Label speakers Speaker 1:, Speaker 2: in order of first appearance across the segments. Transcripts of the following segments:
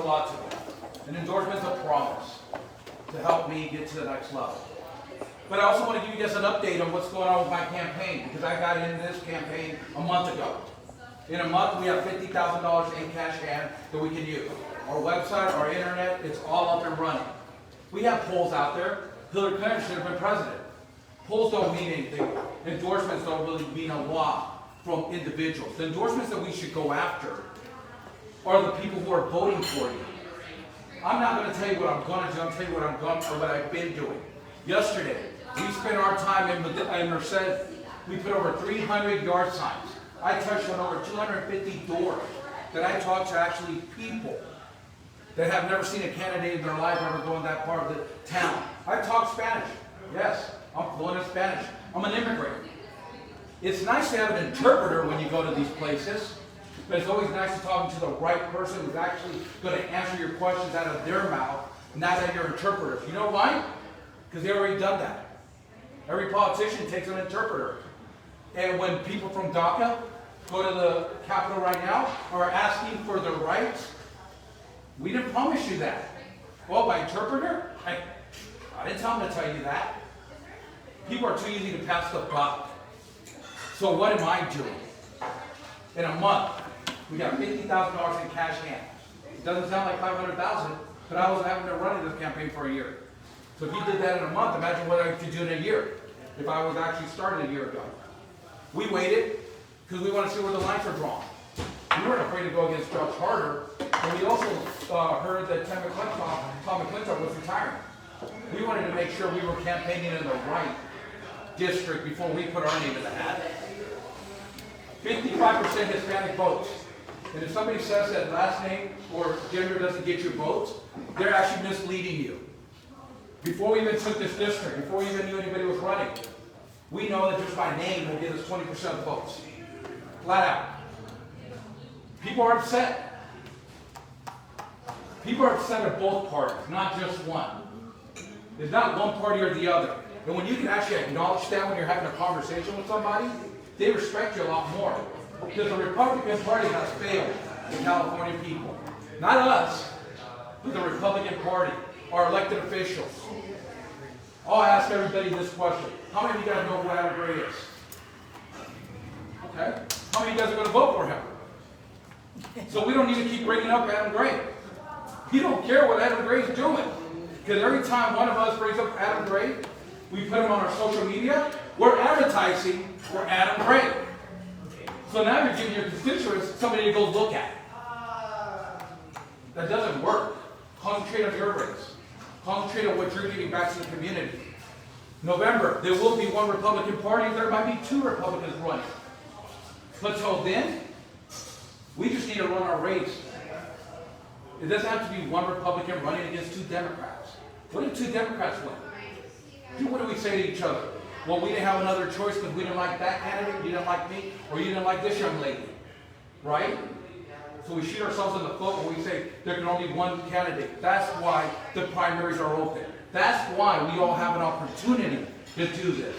Speaker 1: lot to me. An endorsement's a promise to help me get to the next level. But I also want to give you guys an update on what's going on with my campaign, because I got into this campaign a month ago. In a month, we have $50,000 in cash hand that we can use. Our website, our internet, it's all up and running. We have polls out there. Hillary Clinton should have been president. Polls don't mean anything. Endorsements don't really mean a lot from individuals. The endorsements that we should go after are the people who are voting for you. I'm not going to tell you what I'm going to do. I'm telling you what I've been doing. Yesterday, we spent our time in Merced. We put over 300 yard signs. I touched on over 250 doors that I talked to actually people that have never seen a candidate in their life ever go in that part of the town. I talk Spanish. Yes, I'm fluent in Spanish. I'm an immigrant. It's nice to have an interpreter when you go to these places, but it's always nice to talk to the right person who's actually going to answer your questions out of their mouth, not out of your interpreter. You know why? Because they already done that. Every politician takes an interpreter. And when people from DACA go to the Capitol right now are asking for their rights, we didn't promise you that. Well, by interpreter? I didn't tell them to tell you that. People are too easy to pass the buck. So what am I doing? In a month, we got $50,000 in cash hand. It doesn't sound like $500,000, but I wasn't having to run this campaign for a year. So if you did that in a month, imagine what I could do in a year if I was actually started a year ago. We waited because we want to see where the lines are drawn. We weren't afraid to go against Judge Harder, and we also heard that Tom McClintock was retiring. We wanted to make sure we were campaigning in the right district before we put our name in the hat. 55% Hispanic votes. And if somebody says that last name or gender doesn't get your votes, they're actually misleading you. Before we even took this district, before we even knew anybody was running, we know that just by name will get us 20% of the votes. Flat out. People are upset. People are upset at both parties, not just one. It's not one party or the other. And when you can actually acknowledge that when you're having a conversation with somebody, they respect you a lot more. Because the Republican Party has failed the California people. Not us, but the Republican Party, our elected officials. I'll ask everybody this question. How many of you guys know who Adam Gray is? Okay. How many of you guys are going to vote for him? So we don't need to keep bringing up Adam Gray. He don't care what Adam Gray is doing. Because every time one of us brings up Adam Gray, we put him on our social media, we're advertising for Adam Gray. So now you're giving your constituents somebody to go look at. That doesn't work. Concentrate on your race. Concentrate on what you're giving back to the community. November, there will be one Republican Party. There might be two Republicans running. But till then, we just need to run our race. It doesn't have to be one Republican running against two Democrats. What if two Democrats win? What do we say to each other? Well, we didn't have another choice because we didn't like that candidate, you didn't like me, or you didn't like this young lady. Right? So we shoot ourselves in the foot when we say there can only be one candidate. That's why the primaries are open. That's why we all have an opportunity to do this.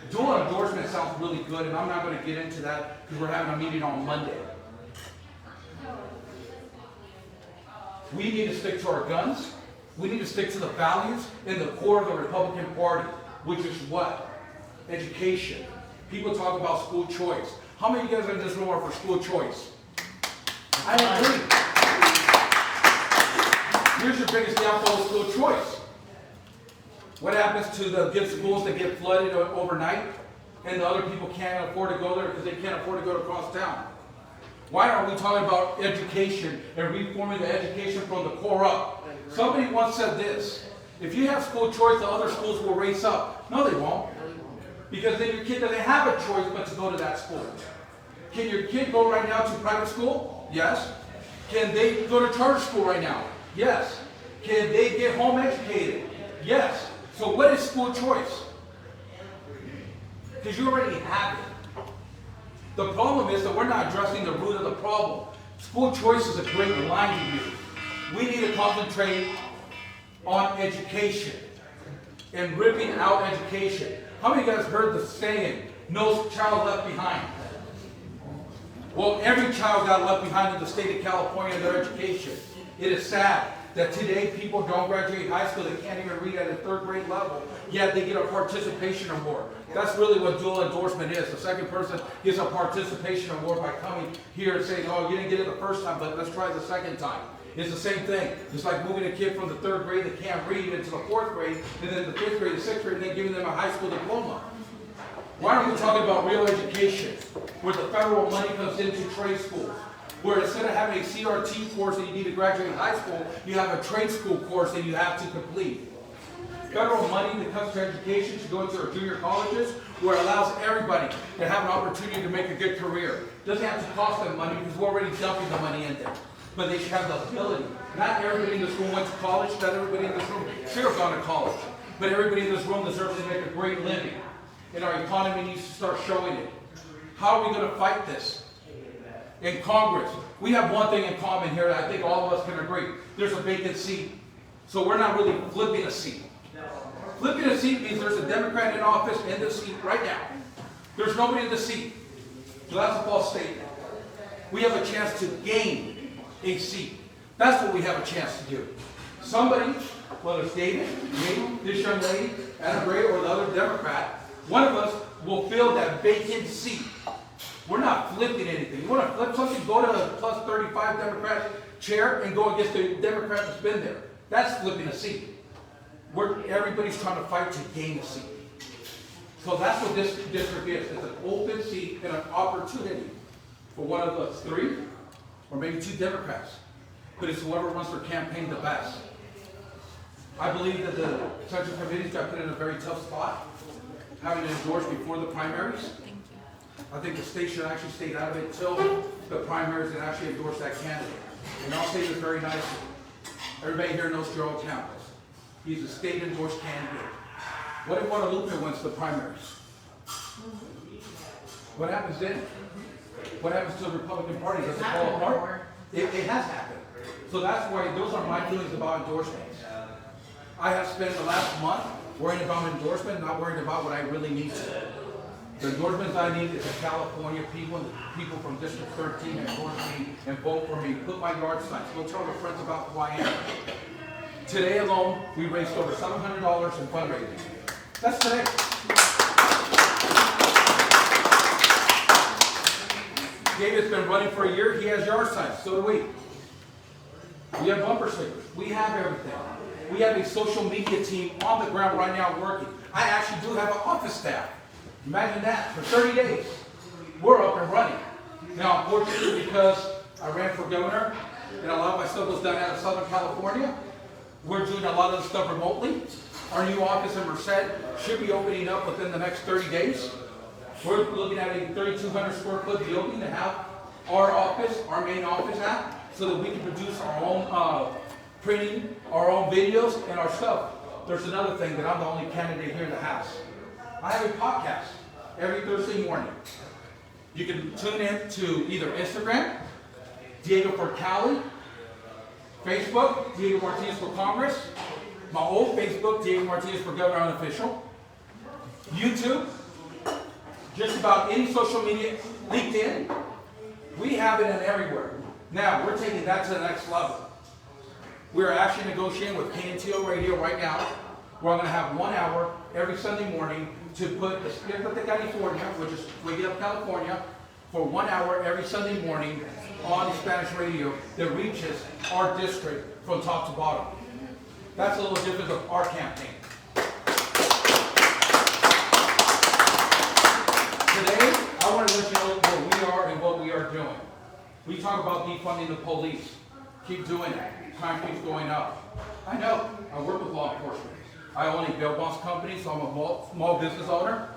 Speaker 1: Dual endorsement sounds really good, and I'm not going to get into that because we're having a meeting on Monday. We need to stick to our guns. We need to stick to the values in the core of the Republican Party, which is what? Education. People talk about school choice. How many of you guys in this room are for school choice? I agree. Here's your biggest downfall of school choice. What happens to the good schools that get flooded overnight and the other people can't afford to go there because they can't afford to go across town? Why aren't we talking about education and reforming the education from the core up? Somebody once said this: if you have school choice, the other schools will race up. No, they won't. Because then your kid doesn't have a choice but to go to that school. Can your kid go right now to private school? Yes. Can they go to charter school right now? Yes. Can they get home educated? Yes. So what is school choice? Because you already have it. The problem is that we're not addressing the root of the problem. School choice is a great line to use. We need to concentrate on education and ripping out education. How many of you guys heard the saying, no child left behind? Well, every child got left behind in the state of California in their education. It is sad that today people don't graduate high school, they can't even read at a third grade level, yet they get a participation award. That's really what dual endorsement is. The second person gets a participation award by coming here and saying, oh, you didn't get it the first time, but let's try it the second time. It's the same thing. It's like moving a kid from the third grade that can't read into the fourth grade, and then the fifth grade, the sixth grade, and then giving them a high school diploma. Why aren't we talking about real education, where the federal money comes into trade schools? Where instead of having a CRT course that you need to graduate high school, you have a trade school course that you have to complete. Federal money that comes to education should go into our junior colleges, where it allows everybody to have an opportunity to make a good career. It doesn't have to cost them money because we're already dumping the money in there. But they should have the ability. Not everybody in this room went to college, not everybody in this room should have gone to college. But everybody in this room deserves to make a great living. And our economy needs to start showing it. How are we going to fight this? In Congress, we have one thing in common here that I think all of us can agree. There's a vacant seat. So we're not really flipping a seat. Flipping a seat means there's a Democrat in office in the seat right now. There's nobody in the seat. So that's a false statement. We have a chance to gain a seat. That's what we have a chance to do. Somebody, whether it's David, me, this young lady, Anna Gray, or the other Democrat, one of us will fill that vacant seat. We're not flipping anything. You want to flip something, go to the plus 35 Democrat chair and go against the Democrat that's been there. That's flipping a seat. Everybody's trying to fight to gain a seat. So that's what this district is. It's an open seat and an opportunity for one of us, 3 or maybe 2 Democrats. But it's whoever runs their campaign the best. I believe that the Central Committee's got put in a very tough spot, having it endorsed before the primaries. I think the state should actually stay out of it until the primaries and actually endorse that candidate. And I'll say this very nicely. Everybody here knows Gerald Campbell. He's a state-endorsed candidate. What if Guadalupe wins the primaries? What happens then? What happens to the Republican Party? Does it fall apart? It has happened. So that's why those are my feelings about endorsements. I have spent the last month worrying about endorsement, not worrying about what I really need to. The endorsements I need is the California people and the people from District 13 that endorse me and vote for me. Put my yard signs. Go tell your friends about who I am. Today alone, we raised over $700 in fundraising. That's today. David's been running for a year. He has yard signs. So do we. We have bumper stickers. We have everything. We have a social media team on the ground right now working. I actually do have an office staff. Imagine that. For 30 days, we're up and running. Now, unfortunately, because I ran for governor and a lot of my stuff was done out of Southern California, we're doing a lot of the stuff remotely. Our new office in Merced should be opening up within the next 30 days. We're looking at a 3,200 square foot building to have our office, our main office at, so that we can produce our own printing, our own videos, and our stuff. There's another thing that I'm the only candidate here that has. I have a podcast every Thursday morning. You can tune in to either Instagram, Diego for Cali, Facebook, Diego Martinez for Congress, my old Facebook, Diego Martinez for Governor Unofficial, YouTube, just about any social media, LinkedIn. We have it in everywhere. Now, we're taking that to the next level. We're actually negotiating with KNTO Radio right now. We're going to have 1 hour every Sunday morning to put Despierta, California, which is Wake Up California, for 1 hour every Sunday morning on Spanish radio that reaches our district from top to bottom. That's a little difference of our campaign. Today, I want to let you know where we are and what we are doing. We talk about defunding the police. Keep doing it. Crime keeps going up. I know. I work with law enforcement. I own a bail bonds company, so I'm a small business owner.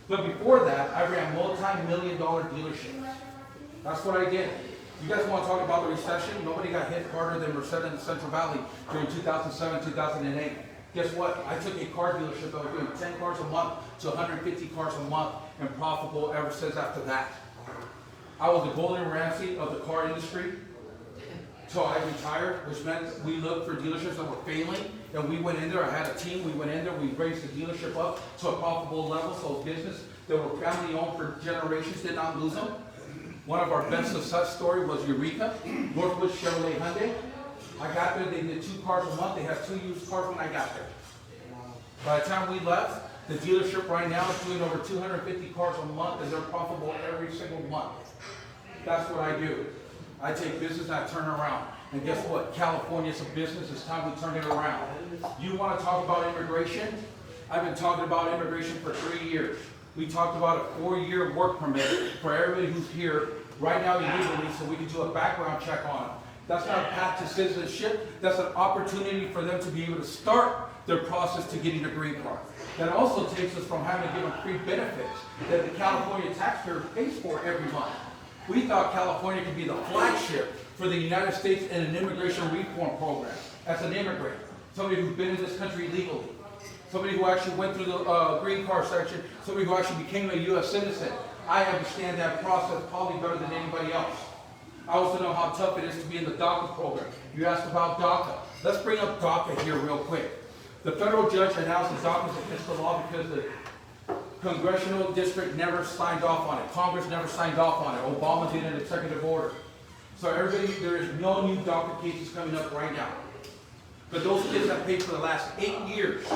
Speaker 1: But before that, I ran multi-million-dollar dealerships. That's what I did. You guys want to talk about the recession? Nobody got hit harder than Merced in the Central Valley during 2007, 2008. Guess what? I took a car dealership that was doing 10 cars a month to 150 cars a month and profitable ever since after that. I was the Golden Ramsey of the car industry until I retired, which meant we looked for dealerships that were failing, and we went in there. I had a team. We went in there. We raised the dealership up to a profitable level, so business that were family owned for generations did not lose them. One of our best success story was Eureka, Northwood Chevrolet Hyundai. I got there, they did 2 cars a month. They had 2 used cars when I got there. By the time we left, the dealership right now is doing over 250 cars a month, and they're profitable every single month. That's what I do. I take business and I turn it around. And guess what? California is a business. It's time we turn it around. You want to talk about immigration? I've been talking about immigration for 3 years. We talked about a 4-year work permit for everybody who's here right now illegally, so we can do a background check on them. That's not a path to citizenship. That's an opportunity for them to be able to start their process to getting a green card. That also takes us from having to give them free benefits that the California taxpayer pays for every month. We thought California could be the flagship for the United States in an immigration reform program. As an immigrant, somebody who's been in this country legally, somebody who actually went through the green card section, somebody who actually became a U.S. citizen. I understand that process probably better than anybody else. I also know how tough it is to be in the DACA program. You asked about DACA. Let's bring up DACA here real quick. The federal judge announced that DACA is against the law because the congressional district never signed off on it. Congress never signed off on it. Obama did an executive order. So everybody, there is no new DACA cases coming up right now. But those kids have paid for the last 8 years,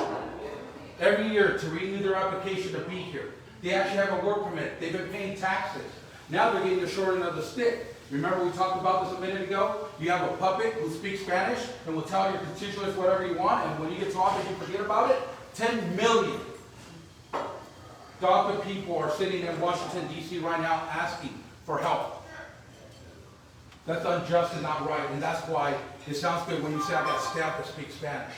Speaker 1: every year to renew their application to be here. They actually have a work permit. They've been paying taxes. Now they're getting the short end of the stick. Remember we talked about this a minute ago? You have a puppet who speaks Spanish and will tell your constituents whatever you want, and when he gets off and you forget about it, 10 million DACA people are sitting in Washington, D.C. right now asking for help. That's unjust and not right, and that's why it sounds good when you say I got staff that speak Spanish.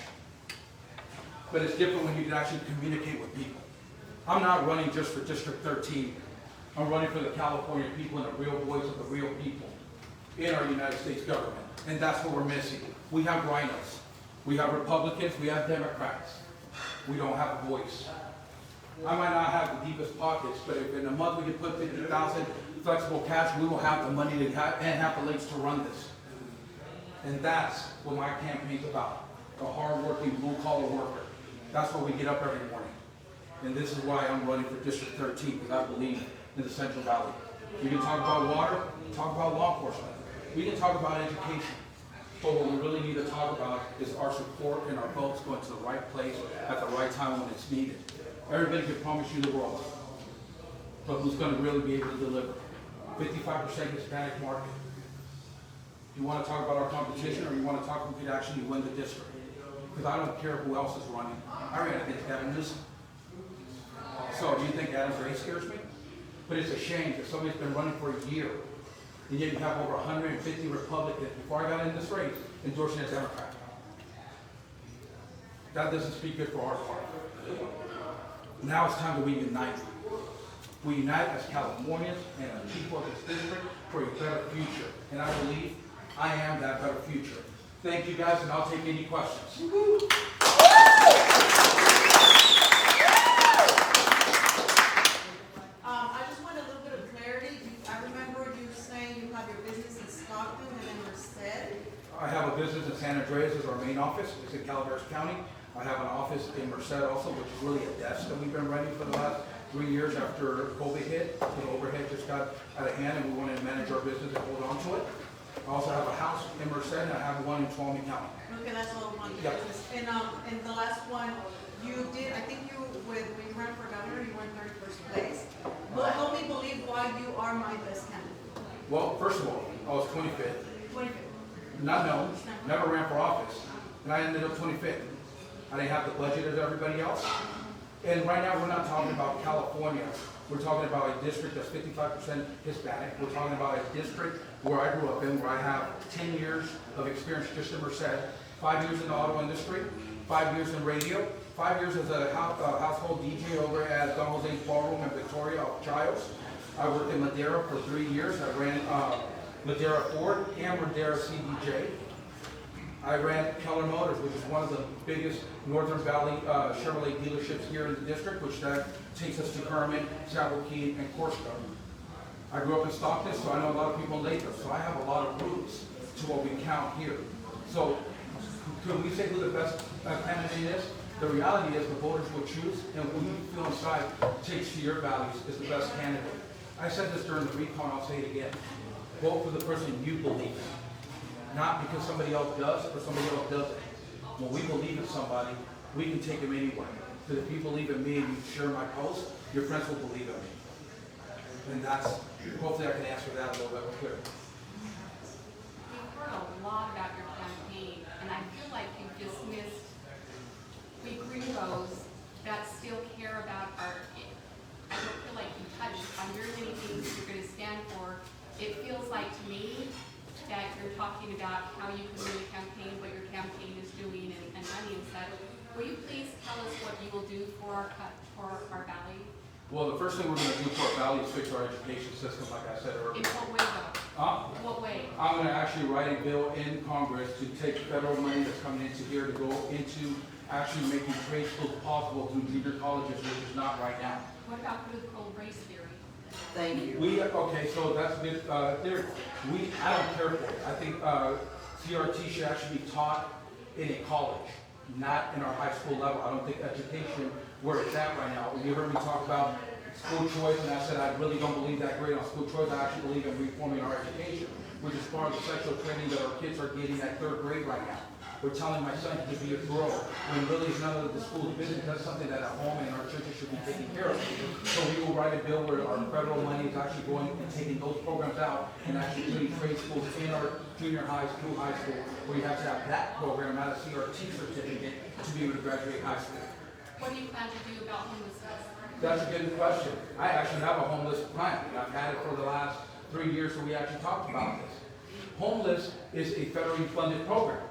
Speaker 1: But it's different when you can actually communicate with people. I'm not running just for District 13. I'm running for the California people and the real voice of the real people in our United States government. And that's what we're missing. We have rhinos. We have Republicans. We have Democrats. We don't have a voice. I might not have the deepest pockets, but if in a month we can put 50,000 flexible cash, we will have the money to have, and have the legs to run this. And that's what my campaign's about. A hard-working, blue-collar worker. That's why we get up every morning. And this is why I'm running for District 13, because I believe in the Central Valley. We can talk about water, talk about law enforcement. We can talk about education. But what we really need to talk about is our support and our votes going to the right place at the right time when it's needed. Everybody can promise you the world, but who's going to really be able to deliver? 55% Hispanic market. You want to talk about our competition, or you want to talk who could actually win the district? Because I don't care who else is running. I ran against Gavin Newsom. So do you think Adam Gray scares me? But it's a shame that somebody's been running for a year, and yet you have over 150 Republicans, before I got in this race, endorsing a Democrat. That doesn't speak good for our party. Now it's time that we unite. We unite as Californians and as people of this district for a better future. And I believe I am that better future. Thank you guys, and I'll take any questions.
Speaker 2: I just want a little bit of clarity. I remember you saying you have your business in Stockton and in Merced.
Speaker 1: I have a business in San Andreas as our main office. It's in Calaveras County. I have an office in Merced also, which is really a desk that we've been running for the last 3 years after COVID hit. The overhead just got out of hand, and we wanted to manage our business and hold on to it. I also have a house in Merced, and I have one in Tuolumne County.
Speaker 2: Okay, that's all one
Speaker 1: Yep.
Speaker 2: business. And the last one, you did, I think you, when you ran for governor, you won 31st place. Well, help me believe why you are my best candidate.
Speaker 1: Well, first of all, I was 25th.
Speaker 2: 25th.
Speaker 1: Not known, never ran for office, and I ended up 25th. I didn't have the budget as everybody else. And right now, we're not talking about California. We're talking about a district that's 55% Hispanic. We're talking about a district where I grew up in, where I have 10 years of experience just in Merced, 5 years in the auto industry, 5 years in radio, 5 years as a household DJ over at Don Jose's Ballroom in Victoria off Giles. I worked in Madera for 3 years. I ran Madera Ford and Madera CDJ. I ran Keller Motors, which is one of the biggest Northern Valley Chevrolet dealerships here in the district, which that takes us to Kerman, San Joaquin, and Corsica. I grew up in Stockton, so I know a lot of people in Latham, so I have a lot of roots to what we count here. So can we say who the best candidate is? The reality is the voters will choose, and who you feel inside takes to your values is the best candidate. I said this during the recall, and I'll say it again. Vote for the person you believe in. Not because somebody else does or somebody else doesn't. When we believe in somebody, we can take them anywhere. Because if you believe in me and you share my post, your friends will believe in me. And that's, hopefully I can answer that a little bit clearer.
Speaker 3: We've heard a lot about your campaign, and I feel like you've dismissed we gringos that still care about our, I don't feel like you touched on very many things you're going to stand for. It feels like to me that you're talking about how you can really campaign, what your campaign is doing, and money and such. Will you please tell us what you will do for our valley?
Speaker 1: Well, the first thing we're going to do for our valley is fix our education system, like I said earlier.
Speaker 3: In what way though? What way?
Speaker 1: I'm going to actually write a bill in Congress to take federal money that's coming into here to go into actually making trade schools possible through junior colleges, which is not right now.
Speaker 3: What about critical race theory?
Speaker 2: Thank you.
Speaker 1: Okay, so that's good theory. I don't care for it. I think CRT should actually be taught in a college, not in our high school level. I don't think education where it's at right now. You heard me talk about school choice, and I said I really don't believe that great on school choice. I actually believe in reforming our education, which is part of the sexual training that our kids are getting at 3rd grade right now. We're telling my son to be a girl when really it's none of the school's business. That's something that at home and our churches should be taking care of. So we will write a bill where our federal money is actually going and taking those programs out and actually putting trade schools in our junior high school, where you have to have that program, not a CRT certificate, to be able to graduate high school.
Speaker 3: What do you plan to do about homelessness?
Speaker 1: That's a good question. I actually have a homeless plan. I've had it for the last 3 years, so we actually talked about this. Homeless is a federally funded program.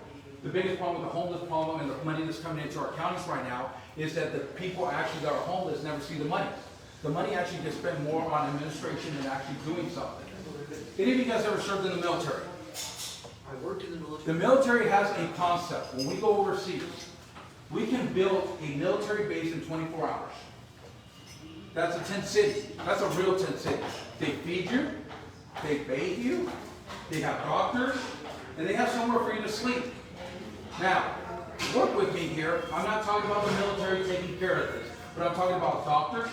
Speaker 1: The biggest problem with the homeless problem and the money that's coming into our counties right now is that the people actually that are homeless never see the money. The money actually gets spent more on administration than actually doing something. Any of you guys ever served in the military?
Speaker 4: I worked in the military.
Speaker 1: The military has a concept. When we go overseas, we can build a military base in 24 hours. That's a tent city. That's a real tent city. They feed you, they bathe you, they have doctors, and they have somewhere for you to sleep. Now, work with me here. I'm not talking about the military taking care of this, but I'm talking about doctors,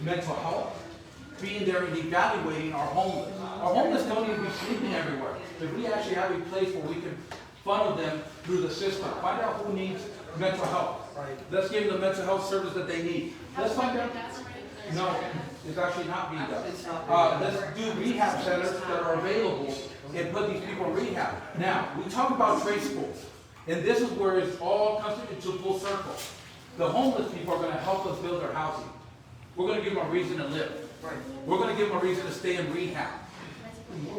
Speaker 1: mental health, being there and evaluating our homeless. Our homeless don't need to be sleeping everywhere. If we actually have a place where we can funnel them through the system, find out who needs mental health. Let's give them the mental health service that they need. Let's find out. No, it's actually not being done. Let's do rehab centers that are available and put these people in rehab. Now, we talk about trade schools, and this is where it all comes into full circle. The homeless people are going to help us build their housing. We're going to give them a reason to live. We're going to give them a reason to stay in rehab.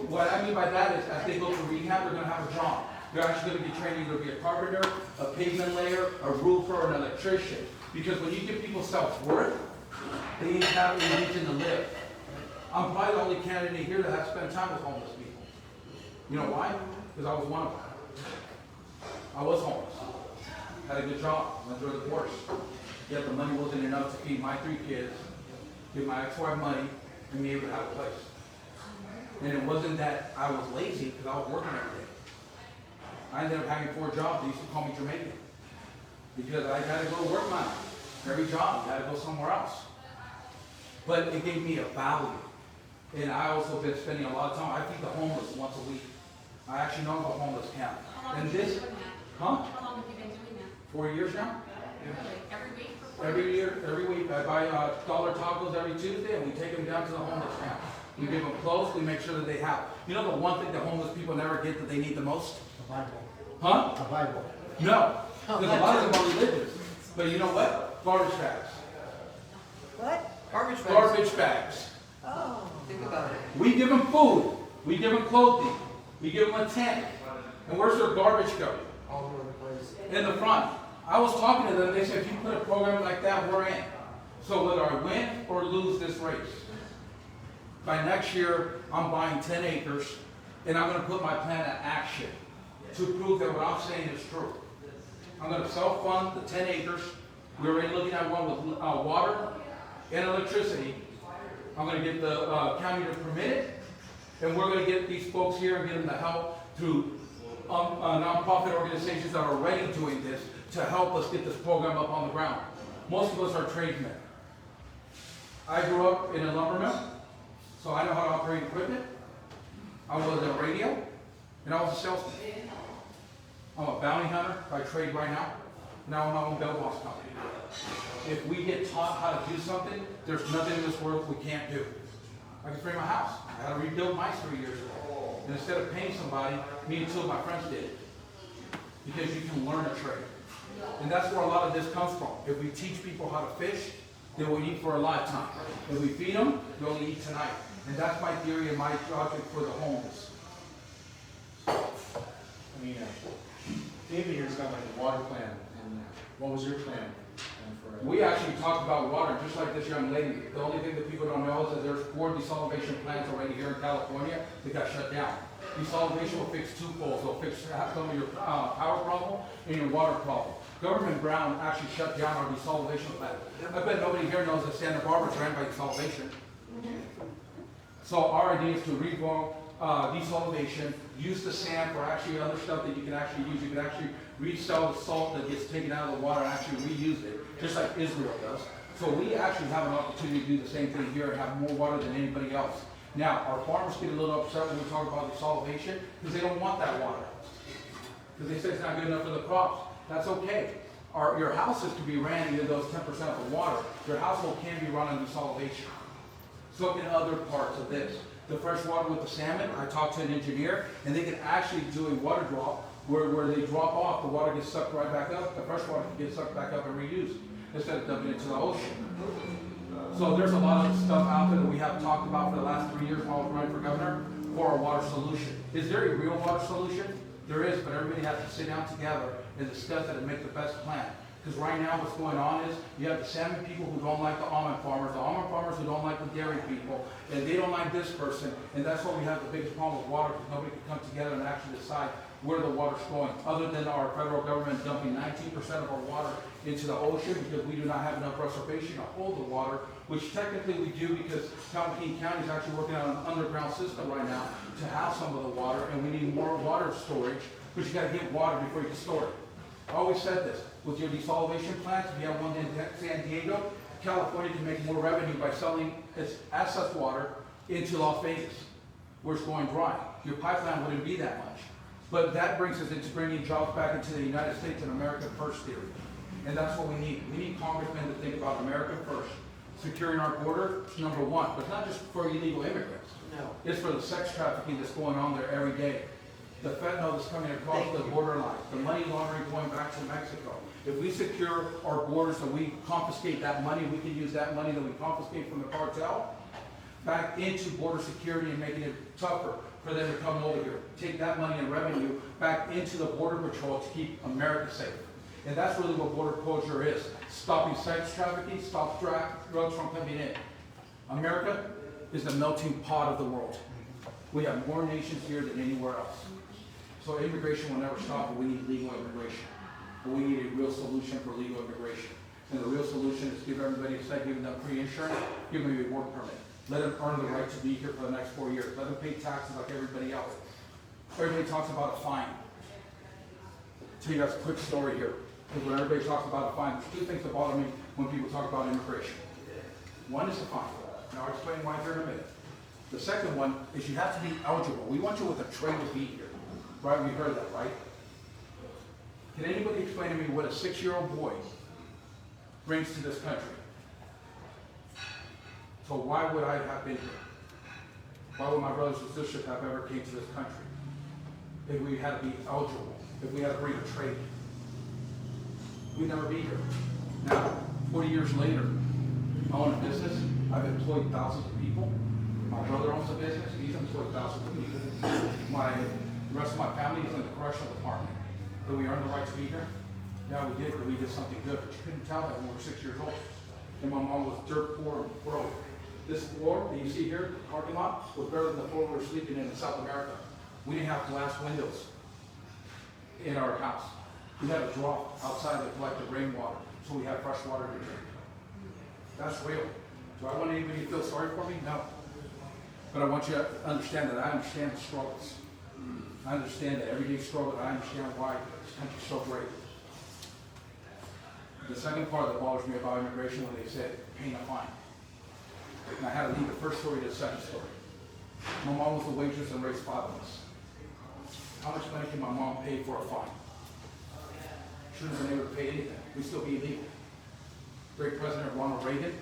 Speaker 1: What I mean by that is, as they go to rehab, they're going to have a job. They're actually going to get trained either to be a carpenter, a pavement layer, a roofer, or an electrician. Because when you give people self-worth, they need to have a reason to live. I'm probably the only candidate here that has spent time with homeless people. You know why? Because I was one of them. I was homeless. Had a good job. Went through a divorce. Yet the money wasn't enough to feed my 3 kids, give my ex-wife money, and be able to have a place. And it wasn't that I was lazy, because I was working every day. I ended up having 4 jobs. They used to call me Jamaican. Because I had to go to work mine. Every job, you had to go somewhere else. But it gave me a value. And I also been spending a lot of time. I feed the homeless once a week. I actually know about homeless camp.
Speaker 3: How long
Speaker 1: And
Speaker 3: have you been
Speaker 1: this,
Speaker 3: doing that?
Speaker 1: huh?
Speaker 3: How long have you been doing that?
Speaker 1: 4 years now?
Speaker 3: Really? Every week for 4
Speaker 1: Every
Speaker 3: years?
Speaker 1: year, every week. I buy dollar tacos every Tuesday, and we take them down to the homeless camp. We give them clothes. We make sure that they have. You know the one thing that homeless people never get that they need the most?
Speaker 4: The Bible.
Speaker 1: Huh?
Speaker 4: The Bible.
Speaker 1: No. Because a lot of them are religious. But you know what? Garbage bags.
Speaker 2: What?
Speaker 4: Garbage bags.
Speaker 1: Garbage bags.
Speaker 2: Oh.
Speaker 4: Think about it.
Speaker 1: We give them food. We give them clothing. We give them a tent. And where's their garbage go?
Speaker 4: All over the place.
Speaker 1: In the front. I was talking to them. They said, if you put a program like that, we're in. So whether I win or lose this race, by next year, I'm buying 10 acres, and I'm going to put my plan in action to prove that what I'm saying is true. I'm going to self-fund the 10 acres. We're already looking at one with water and electricity. I'm going to get the county to permit it, and we're going to get these folks here and get them the help through nonprofit organizations that are already doing this to help us get this program up on the ground. Most of us are tradesmen. I grew up in a lumber mill. So I know how to operate equipment. I was a radio, and I was a salesman. I'm a bounty hunter by trade right now. Now I'm my own bell boss company. If we get taught how to do something, there's nothing in this world we can't do. I can frame a house. I had to rebuild mine 3 years ago. And instead of paying somebody, me and two of my friends did it. Because you can learn a trade. And that's where a lot of this comes from. If we teach people how to fish, they will eat for a lifetime. If we feed them, they'll only eat tonight. And that's my theory and my project for the homeless.
Speaker 5: I mean, David here's got like a water plan, and what was your plan for?
Speaker 1: We actually talked about water, just like this young lady. The only thing that people don't know is that there's 4 desalination plants already here in California that got shut down. Desalination will fix 2 poles. It'll fix some of your power problem and your water problem. Government Brown actually shut down our desalination plant. I bet nobody here knows that Santa Barbara is ran by desalination. So our idea is to regrow desalination, use the sand for actually other stuff that you can actually use. You can actually resell the salt that gets taken out of the water and actually reuse it, just like Israel does. So we actually have an opportunity to do the same thing here and have more water than anybody else. Now, our farmers get a little upset when we talk about desalination because they don't want that water. Because they say it's not good enough for the crops. That's okay. Your houses can be ran even though it's 10% of the water. Your household can be run on desalination. So can other parts of this. The fresh water with the salmon, I talked to an engineer, and they can actually do a water drop where they drop off, the water gets sucked right back up, the fresh water can get sucked back up and reused instead of dumping it into the ocean. So there's a lot of stuff out there that we have talked about for the last 3 years while I was running for governor for a water solution. Is there a real water solution? There is, but everybody has to sit down together and discuss it and make the best plan. Because right now what's going on is you have the salmon people who don't like the almond farmers who don't like the dairy people, and they don't like this person, and that's why we have the biggest problem with water, because nobody can come together and actually decide where the water's going, other than our federal government dumping 19% of our water into the ocean because we do not have enough reservation to hold the water, which technically we do because King County is actually working on an underground system right now to have some of the water, and we need more water storage, but you gotta get water before you can store it. I always said this, with your desalination plants, if you have one in San Diego, California can make more revenue by selling its excess water into Las Vegas, where it's going dry. Your pipeline wouldn't be that much. But that brings us into bringing jobs back into the United States and America First theory. And that's what we need. We need congressmen to think about America first. Securing our border is number 1, but not just for illegal immigrants.
Speaker 4: No.
Speaker 1: It's for the sex trafficking that's going on there every day. The fentanyl that's coming across the borderline, the money laundering going back to Mexico. If we secure our borders and we confiscate that money, we can use that money that we confiscate from the cartel back into border security and making it tougher for them to come over here. Take that money and revenue back into the border patrol to keep America safe. And that's really what border closure is. Stopping sex trafficking, stop drugs from coming in. America is the melting pot of the world. We have more nations here than anywhere else. So immigration will never stop, but we need legal immigration. But we need a real solution for legal immigration. And the real solution is give everybody, instead of giving them free insurance, give them a work permit. Let them earn the right to be here for the next 4 years. Let them pay taxes like everybody else. Everybody talks about a fine. I'll tell you guys a quick story here. Because when everybody talks about a fine, there's 2 things that bother me when people talk about immigration. One is the fine. Now I'll explain why here in a minute. The second one is you have to be eligible. We want you with a trade to be here. Right? We heard that, right? Can anybody explain to me what a 6-year-old boy brings to this country? So why would I have been here? Why would my brothers and sisters have ever came to this country? If we had to be eligible, if we had to bring a trade, we'd never be here. Now, 40 years later, I own a business. I've employed thousands of people. My brother owns a business. He's employed thousands of people. The rest of my family is in the correctional department. Did we earn the right to be here? Yeah, we did, but we did something good. But you couldn't tell that when we were 6 years old. And my mom was dirt poor and broke. This floor that you see here, the parking lot, was better than the floor we were sleeping in South America. We didn't have glass windows in our house. We had a drop outside that collected rainwater, so we had fresh water to drink. That's real. Do I want anybody to feel sorry for me? No. But I want you to understand that I understand the struggles. I understand the everyday struggle. I understand why this country's so great. The second part that bothers me about immigration when they said paying a fine. And I had to leave the first story to the second story. My mom was a waitress and raised 5 of us. How much money can my mom pay for a fine? Shouldn't have been able to pay anything. We'd still be illegal. Great President Ronald Reagan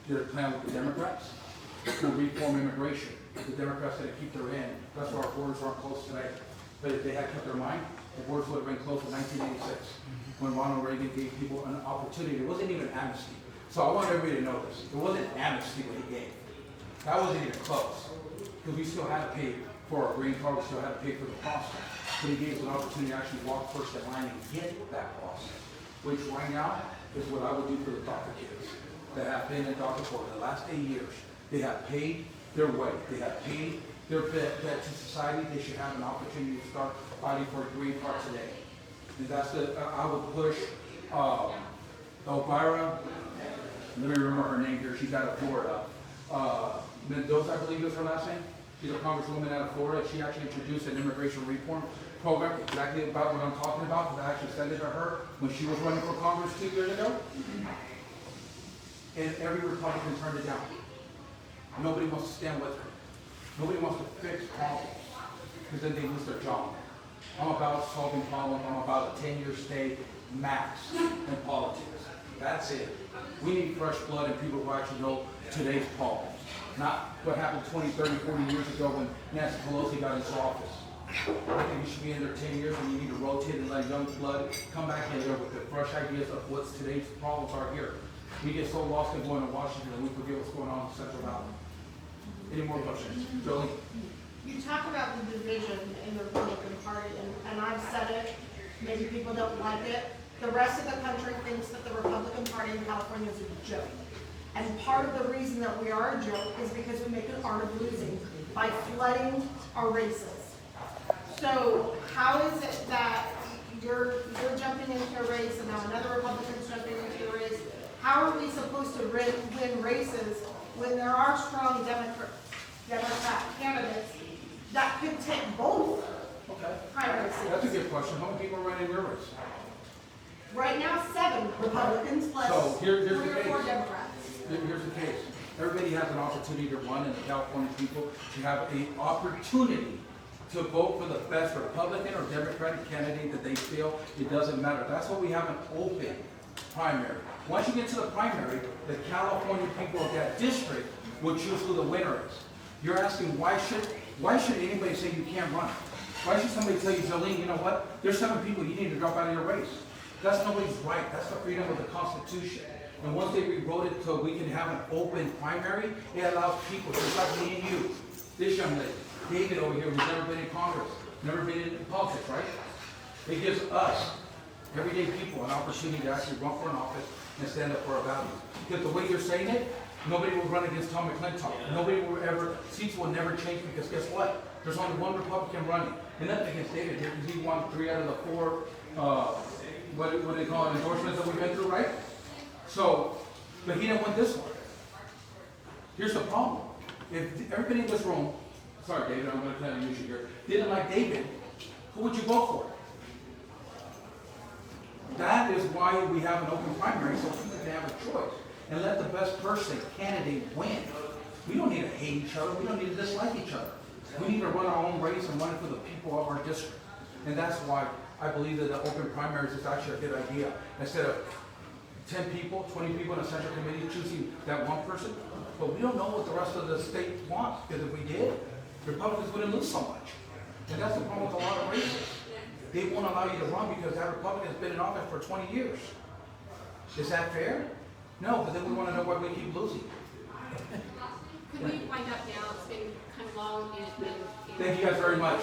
Speaker 1: did a plan with the Democrats to reform immigration. The Democrats had to keep their end. That's why our borders aren't closed today. But if they had kept their mind, the borders would have been closed in 1986 when Ronald Reagan gave people an opportunity. It wasn't even amnesty. So I want everybody to know this. It wasn't amnesty what he gave. That wasn't even close. Because we still had to pay for our green card, we still had to pay for the process. But he gave us an opportunity to actually walk first in line and get that process. Which right now is what I would do for the DACA kids that have been in DACA for the last 8 years. They have paid their way. They have paid their debt to society. They should have an opportunity to start fighting for a green card today. And that's the, I would push Elvira, let me remember her name here, she's out of Florida. Mendoza, I believe is her last name. She's a congresswoman out of Florida. She actually introduced an immigration reform program, exactly about what I'm talking about, because I actually sent it to her when she was running for Congress 2 years ago. And every Republican turned it down. Nobody wants to stand with her. Nobody wants to fix problems, because then they lose their job. I'm about solving problems. I'm about a 10-year stay max in politics. That's it. We need fresh blood and people who actually know today's problems. Not what happened 20, 30, 40 years ago when Nancy Pelosi got into office. I think you should be in there 10 years and you need to rotate and let young blood come back in there with the fresh ideas of what today's problems are here. We get so lost in going to Washington and we forget what's going on in Central Valley. Any more questions? Jolie?
Speaker 6: You talk about the division in the Republican Party, and I've said it, maybe people don't like it. The rest of the country thinks that the Republican Party in California is a joke. And part of the reason that we are a joke is because we make an art of losing by flooding our races. So how is it that you're jumping into a race and now another Republican's jumping into a race? How are we supposed to win races when there are strong Democrat candidates that could take both primary seats?
Speaker 1: That's a good question. How many people are running your race?
Speaker 6: Right now, 7 Republicans plus
Speaker 1: So here's
Speaker 6: 3
Speaker 1: the
Speaker 6: or
Speaker 1: case.
Speaker 6: 4 Democrats.
Speaker 1: Here's the case. Everybody has an opportunity to run, and the California people should have an opportunity to vote for the best Republican or Democratic candidate that they feel. It doesn't matter. That's why we have an open primary. Once you get to the primary, the California people of that district will choose who the winner is. You're asking why should anybody say you can't run? Why should somebody tell you, Jolene, you know what? There's 7 people you need to drop out of your race. That's nobody's right. That's the freedom of the Constitution. And once they rewrote it so we can have an open primary, it allows people, just like me and you, this young lady, David over here, who's never been in Congress, never been in politics, right? It gives us, everyday people, an opportunity to actually run for an office and stand up for our values. Because the way you're saying it, nobody will run against Tom McClintock. Nobody will ever, seats will never change because guess what? There's only one Republican running. And nothing against David here because he won 3 out of the 4, what do they call it, endorsements that we've been through, right? So, but he didn't win this one. Here's the problem. If everybody in this room, sorry David, I'm going to kind of use you here, didn't like David, who would you vote for? That is why we have an open primary, so people can have a choice. And let the best person, candidate, win. We don't need to hate each other. We don't need to dislike each other. We need to run our own race and run it for the people of our district. And that's why I believe that the open primaries is actually a good idea. Instead of 10 people, 20 people in a central committee choosing that one person. But we don't know what the rest of the state wants, because if we did, Republicans wouldn't lose so much. And that's the problem with a lot of races. They won't allow you to run because that Republican has been in office for 20 years. Is that fair? No, but then we want to know why we keep losing.
Speaker 3: Could we wind up now? It's been kind of long and
Speaker 1: Thank you guys very much.